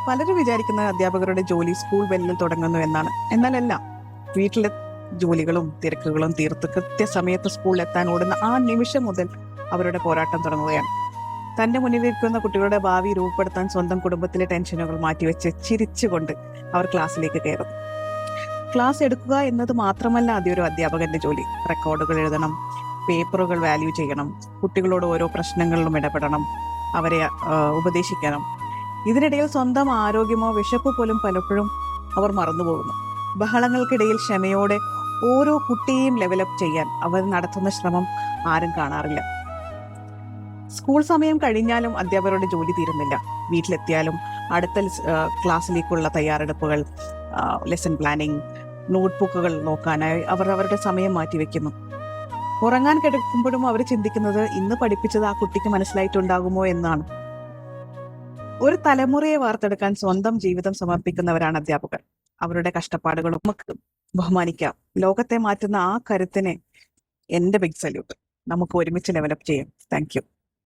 പലരും വിചാരിക്കുന്ന അധ്യാപകരുടെ ജോലി സ്കൂൾ ബെല്ലിൽ തുടങ്ങുന്നു എന്നാണ്. എന്നാലല്ല, വീട്ടിലെ ജോലികളും തിരക്കുകളും തീർത്ത് കൃത്യസമയത്ത് സ്കൂളിൽ എത്താൻ ഓടുന്ന ആ നിമിഷം മുതൽ അവരുടെ പോരാട്ടം തുടങ്ങുകയാണ്. തന്റെ മുന്നിലിരിക്കുന്ന കുട്ടികളുടെ ഭാവി രൂപപ്പെടുത്താൻ സ്വന്തം കുടുംബത്തിലെ ടെൻഷനുകൾ മാറ്റിവെച്ച് ചിരിച്ചുകൊണ്ട് അവർ ക്ലാസ്സിലേക്ക് കയറും. ക്ലാസ് എടുക്കുക എന്നത് മാത്രമല്ല ഒരു അധ്യാപകന്റെ ജോലി. റെക്കോർഡുകൾ എഴുതണം, പേപ്പറുകൾ വാല്യൂ ചെയ്യണം, കുട്ടികളോട് ഓരോ പ്രശ്നങ്ങളിലും ഇടപെടണം, അവരെ ഉപദേശിക്കണം. ഇതിനിടയിൽ സ്വന്തം ആരോഗ്യമോ വിശപ്പ് പോലും പലപ്പോഴും അവർ മറന്നുപോകുന്നു. ബഹളങ്ങൾക്കിടയിൽ ക്ഷമയോടെ ഓരോ കുട്ടിയെയും ലെവലപ്പ് ചെയ്യാൻ അവർ നടത്തുന്ന ശ്രമം ആരും കാണാറില്ല. സ്കൂൾ സമയം കഴിഞ്ഞാലും അധ്യാപകരുടെ ജോലി തീരുന്നില്ല. വീട്ടിലെത്തിയാലും അടുത്ത ക്ലാസ്സിലേക്കുള്ള തയ്യാറെടുപ്പുകൾ, ലെസൺ പ്ലാനിങ്, നോട്ട്ബുക്കുകൾ നോക്കാനായി അവർ അവരുടെ സമയം മാറ്റിവെക്കുന്നു. ഉറങ്ങാൻ കിടക്കുമ്പോഴും അവർ ചിന്തിക്കുന്നത് ഇന്ന് പഠിപ്പിച്ചത് ആ കുട്ടിക്ക് മനസ്സിലായിട്ടുണ്ടാകുമോ എന്നാണ്. ഒരു തലമുറയെ വാർത്തെടുക്കാൻ സ്വന്തം ജീവിതം സമർപ്പിക്കുന്നവരാണ് അധ്യാപകർ. അവരുടെ കഷ്ടപ്പാടുകളും നമുക്ക് ബഹുമാനിക്കാം. ലോകത്തെ മാറ്റുന്ന ആ കരുത്തിനെ എന്റെ ബിഗ് സല്യൂട്ട്. നമുക്ക് ഒരുമിച്ച് ഡെവലപ്പ് ചെയ്യാം. Thank you.